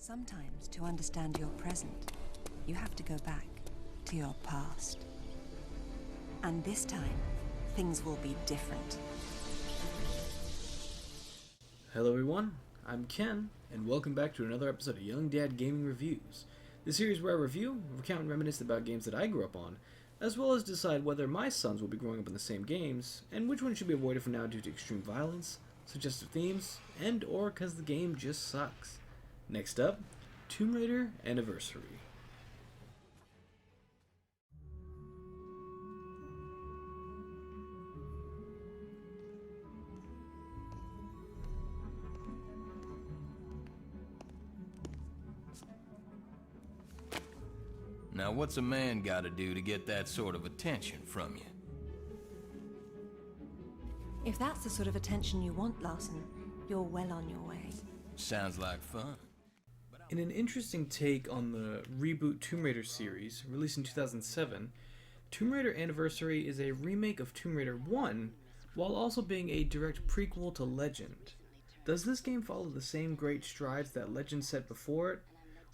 Sometimes, to understand your present, you have to go back to your past. And this time, things will be different. Hello everyone, I'm Ken, and welcome back to another episode of Young Dad Gaming Reviews, the series where I review, recount, and reminisce about games that I grew up on, as well as decide whether my sons will be growing up in the same games, and which one should be avoided for now due to extreme violence, suggestive themes, and or because the game just sucks. Next up, Tomb Raider Anniversary. Now, what's a man gotta do to get that sort of attention from you? If that's the sort of attention you want, Larson, you're well on your way. Sounds like fun. In an interesting take on the reboot Tomb Raider series, released in 2007, Tomb Raider Anniversary is a remake of Tomb Raider 1, while also being a direct prequel to Legend. Does this game follow the same great strides that Legend set before it,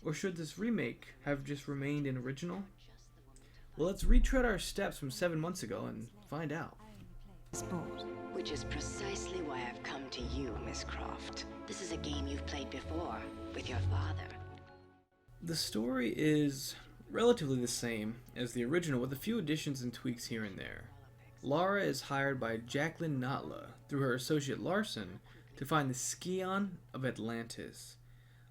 or should this remake have just remained an original? Well, let's retread our steps from 7 months ago and find out. Sport. Which is precisely why I've come to you, Miss Croft. This is a game you've played before, with your father. The story is relatively the same as the original, with a few additions and tweaks here and there. Lara is hired by Jacqueline Natla, through her associate Larson, to find the Scion of Atlantis.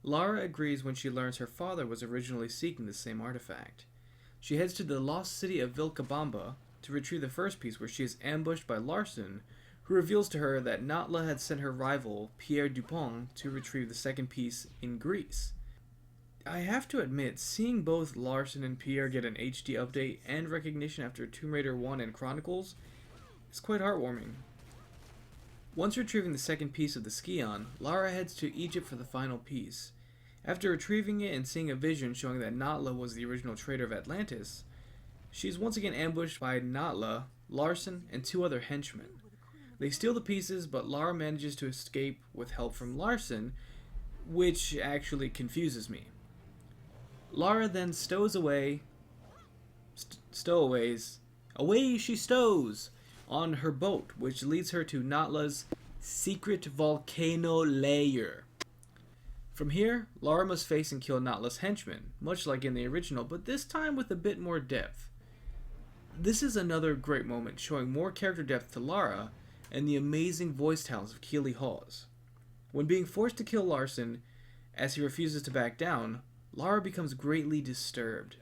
Lara agrees when she learns her father was originally seeking the same artifact. She heads to the lost city of Vilcabamba to retrieve the first piece, where she is ambushed by Larson, who reveals to her that Natla had sent her rival, Pierre Dupont, to retrieve the second piece in Greece. I have to admit, seeing both Larson and Pierre get an HD update and recognition after Tomb Raider 1 and Chronicles is quite heartwarming. Once retrieving the second piece of the Scion, Lara heads to Egypt for the final piece. After retrieving it and seeing a vision showing that Natla was the original trader of Atlantis, she is once again ambushed by Natla, Larson, and 2 other henchmen. They steal the pieces, but Lara manages to escape with help from Larson, which actually confuses me. Lara then away she stows on her boat, which leads her to Natla's secret volcano lair. From here, Lara must face and kill Natla's henchmen, much like in the original, but this time with a bit more depth. This is another great moment, showing more character depth to Lara and the amazing voice talents of Keely Hawes. When being forced to kill Larson, as he refuses to back down, Lara becomes greatly disturbed.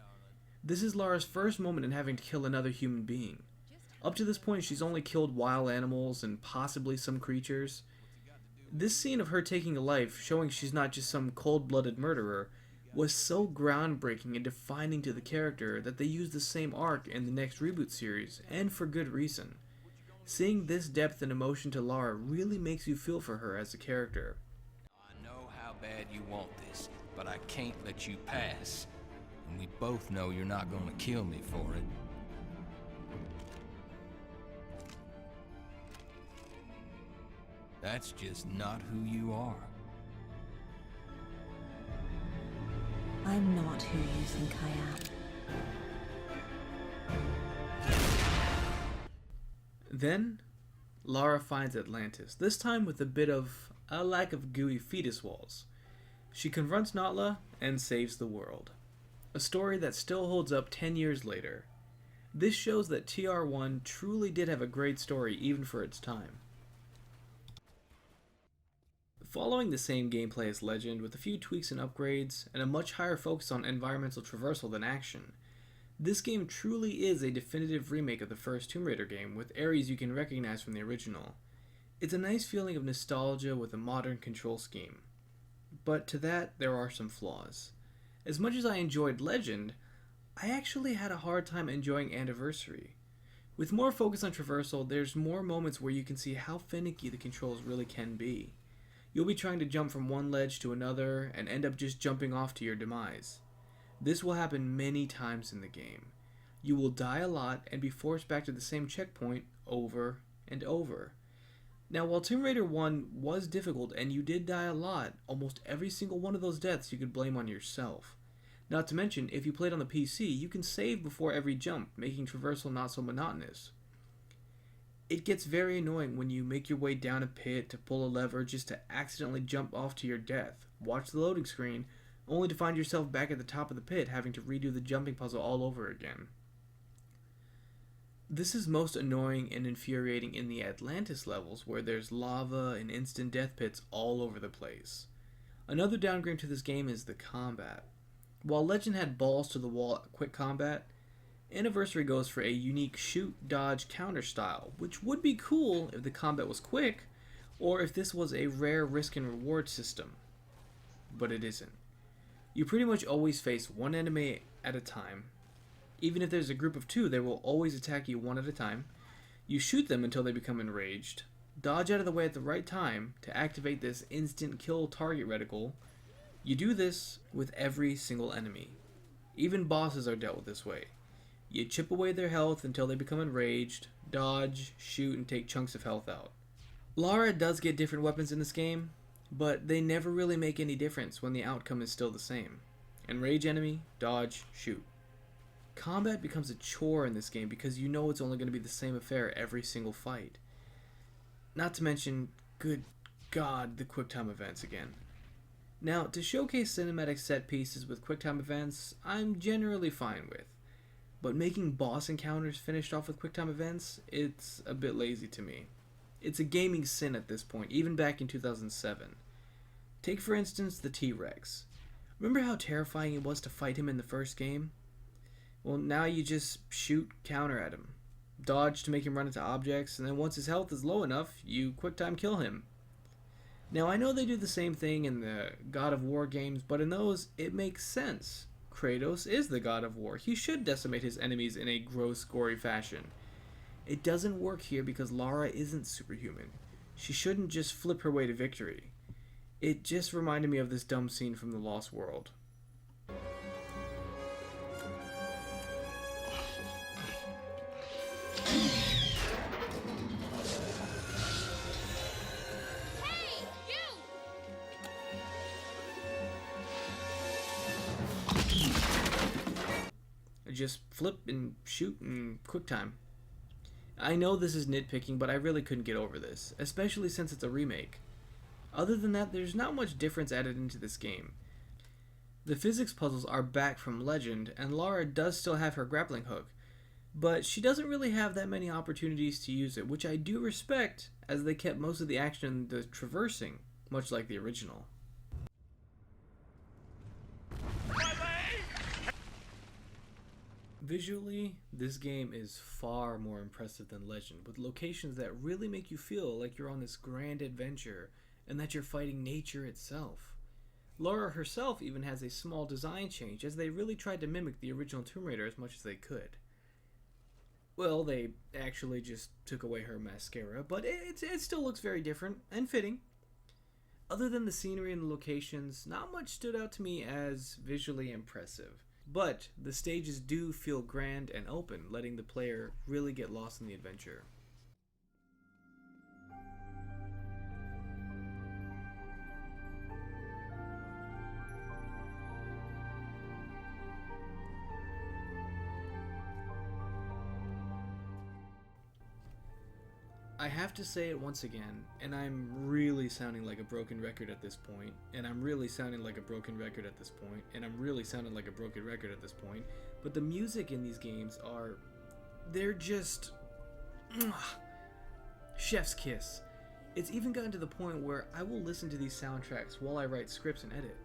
This is Lara's first moment in having to kill another human being. Up to this point, she's only killed wild animals and possibly some creatures. This scene of her taking a life, showing she's not just some cold-blooded murderer, was so groundbreaking and defining to the character that they used the same arc in the next reboot series, and for good reason. Seeing this depth and emotion to Lara really makes you feel for her as a character. I know how bad you want this, but I can't let you pass. And we both know you're not gonna kill me for it. That's just not who you are. I'm not who you think I am. Then, Lara finds Atlantis, this time with a bit of a lack of gooey fetus walls. She confronts Natla and saves the world. A story that still holds up 10 years later. This shows that TR1 truly did have a great story even for its time. Following the same gameplay as Legend, with a few tweaks and upgrades, and a much higher focus on environmental traversal than action, this game truly is a definitive remake of the first Tomb Raider game, with areas you can recognize from the original. It's a nice feeling of nostalgia with a modern control scheme. But to that, there are some flaws. As much as I enjoyed Legend, I actually had a hard time enjoying Anniversary. With more focus on traversal, there's more moments where you can see how finicky the controls really can be. You'll be trying to jump from one ledge to another and end up just jumping off to your demise. This will happen many times in the game. You will die a lot and be forced back to the same checkpoint over and over. Now, while Tomb Raider 1 was difficult and you did die a lot, almost every single one of those deaths you could blame on yourself. Not to mention, if you played on the PC, you can save before every jump, making traversal not so monotonous. It gets very annoying when you make your way down a pit to pull a lever just to accidentally jump off to your death, watch the loading screen, only to find yourself back at the top of the pit having to redo the jumping puzzle all over again. This is most annoying and infuriating in the Atlantis levels, where there's lava and instant death pits all over the place. Another downgrade to this game is the combat. While Legend had balls to the wall quick combat, Anniversary goes for a unique shoot, dodge, counter style, which would be cool if the combat was quick, or if this was a rare risk and reward system. But it isn't. You pretty much always face one enemy at a time. Even if there's a group of two, they will always attack you one at a time. You shoot them until they become enraged, dodge out of the way at the right time to activate this instant kill target reticle. You do this with every single enemy. Even bosses are dealt with this way. You chip away their health until they become enraged, dodge, shoot, and take chunks of health out. Lara does get different weapons in this game, but they never really make any difference when the outcome is still the same. Enrage enemy, dodge, shoot. Combat becomes a chore in this game because you know it's only going to be the same affair every single fight. Not to mention, good God, the QuickTime events again. Now, to showcase cinematic set pieces with QuickTime events, I'm generally fine with. But making boss encounters finished off with QuickTime events, it's a bit lazy to me. It's a gaming sin at this point, even back in 2007. Take for instance the T-Rex. Remember how terrifying it was to fight him in the first game? Well, now you just shoot counter at him. Dodge to make him run into objects, and then once his health is low enough, you QuickTime kill him. Now, I know they do the same thing in the God of War games, but in those, it makes sense. Kratos is the God of War. He should decimate his enemies in a gross, gory fashion. It doesn't work here because Lara isn't superhuman. She shouldn't just flip her way to victory. It just reminded me of this dumb scene from The Lost World. Just flip and shoot and QuickTime. I know this is nitpicking, but I really couldn't get over this, especially since it's a remake. Other than that, there's not much difference added into this game. The physics puzzles are back from Legend, and Lara does still have her grappling hook, but she doesn't really have that many opportunities to use it, which I do respect, as they kept most of the action in the traversing, much like the original. Visually, this game is far more impressive than Legend, with locations that really make you feel like you're on this grand adventure and that you're fighting nature itself. Lara herself even has a small design change, as they really tried to mimic the original Tomb Raider as much as they could. Well, they actually just took away her mascara, but it still looks very different and fitting. Other than the scenery and the locations, not much stood out to me as visually impressive. But the stages do feel grand and open, letting the player really get lost in the adventure. I have to say it once again, and I'm really sounding like a broken record at this point, and I'm really sounding like a broken record at this point, and I'm really sounding like a broken record at this point, but the music in these games they're just chef's kiss. It's even gotten to the point where I will listen to these soundtracks while I write scripts and edit.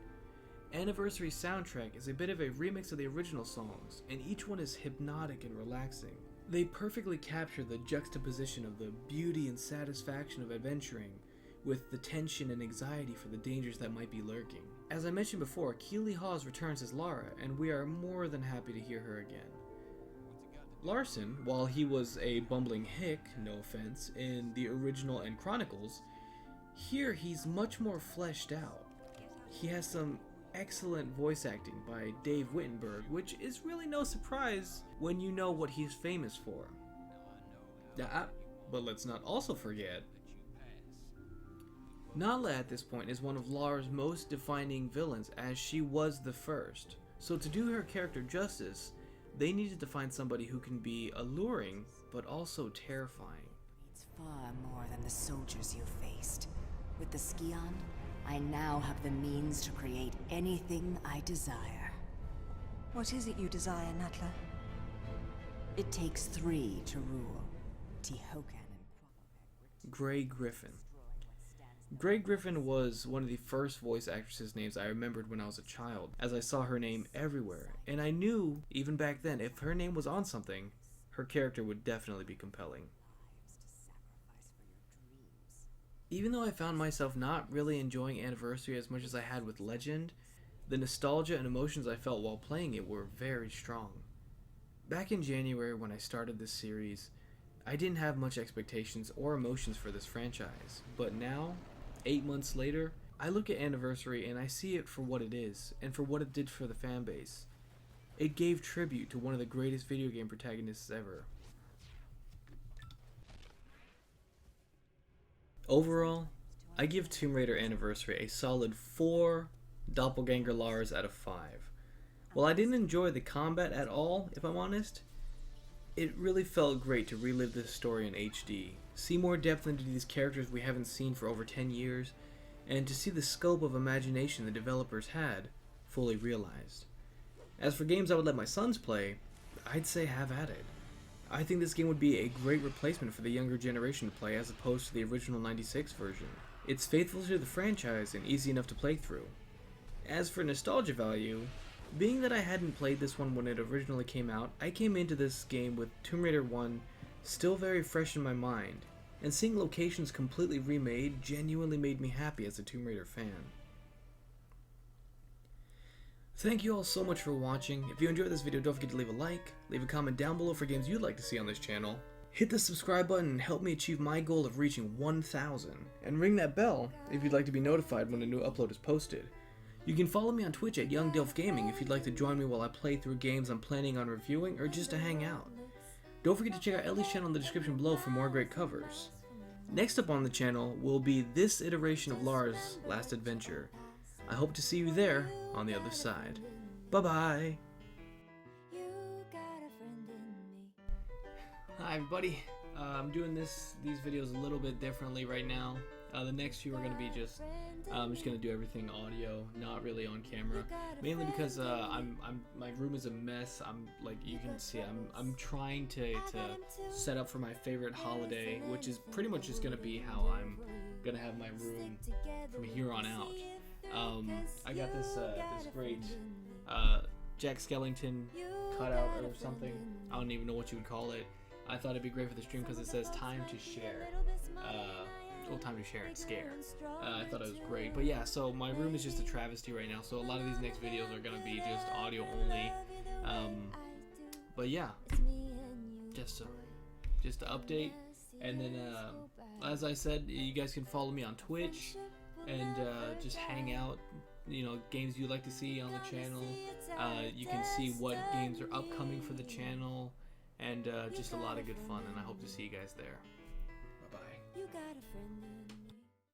Anniversary's soundtrack is a bit of a remix of the original songs, and each one is hypnotic and relaxing. They perfectly capture the juxtaposition of the beauty and satisfaction of adventuring with the tension and anxiety for the dangers that might be lurking. As I mentioned before, Keely Hawes returns as Lara, and we are more than happy to hear her again. Larson, while he was a bumbling hick, no offense, in the original and Chronicles, here he's much more fleshed out. He has some excellent voice acting by Dave Wittenberg, which is really no surprise when you know what he's famous for. But let's not also forget Nala at this point is one of Lara's most defining villains, as she was the first. So to do her character justice, they needed to find somebody who can be alluring, but also terrifying. It's far more than the soldiers you faced. With the Scion, I now have the means to create anything I desire. What is it you desire, Natla? It takes 3 to rule. Tihocan and Grey Griffin. Grey Griffin was one of the first voice actresses' names I remembered when I was a child, as I saw her name everywhere, and I knew, even back then, if her name was on something, her character would definitely be compelling. Even though I found myself not really enjoying Anniversary as much as I had with Legend, the nostalgia and emotions I felt while playing it were very strong. Back in January when I started this series, I didn't have much expectations or emotions for this franchise, but now, 8 months later, I look at Anniversary and I see it for what it is, and for what it did for the fanbase. It gave tribute to one of the greatest video game protagonists ever. Overall, I give Tomb Raider Anniversary a solid 4 Doppelganger Laras out of 5. While I didn't enjoy the combat at all, if I'm honest, it really felt great to relive this story in HD, see more depth into these characters we haven't seen for over 10 years, and to see the scope of imagination the developers had fully realized. As for games I would let my sons play, I'd say have at it. I think this game would be a great replacement for the younger generation to play as opposed to the original 96 version. It's faithful to the franchise and easy enough to play through. As for nostalgia value, being that I hadn't played this one when it originally came out, I came into this game with Tomb Raider 1 still very fresh in my mind, and seeing locations completely remade genuinely made me happy as a Tomb Raider fan. Thank you all so much for watching. If you enjoyed this video, don't forget to leave a like, leave a comment down below for games you'd like to see on this channel, hit the subscribe button and help me achieve my goal of reaching 1,000, and ring that bell if you'd like to be notified when a new upload is posted. You can follow me on Twitch at YoungDelf Gaming if you'd like to join me while I play through games I'm planning on reviewing or just to hang out. Don't forget to check out Ellie's channel in the description below for more great covers. Next up on the channel will be this iteration of Lara's last adventure. I hope to see you there on the other side. Bye bye! Hi everybody, I'm doing these videos a little bit differently right now. The next few are going to be just, I'm just going to do everything audio, not really on camera. Mainly because my room is a mess. I'm like you can see, I'm trying to set up for my favorite holiday, which is pretty much just going to be how I'm going to have my room from here on out. I got this great Jack Skellington cutout or something. I don't even know what you would call it. I thought it'd be great for the stream because it says time to share. Well, time to share and scare. I thought it was great. But yeah, so my room is just a travesty right now. So a lot of these next videos are going to be just audio only. But yeah, just to update. And then, as I said, you guys can follow me on Twitch and just hang out. You know, games you'd like to see on the channel. You can see what games are upcoming for the channel. And just a lot of good fun. And I hope to see you guys there. Bye-bye.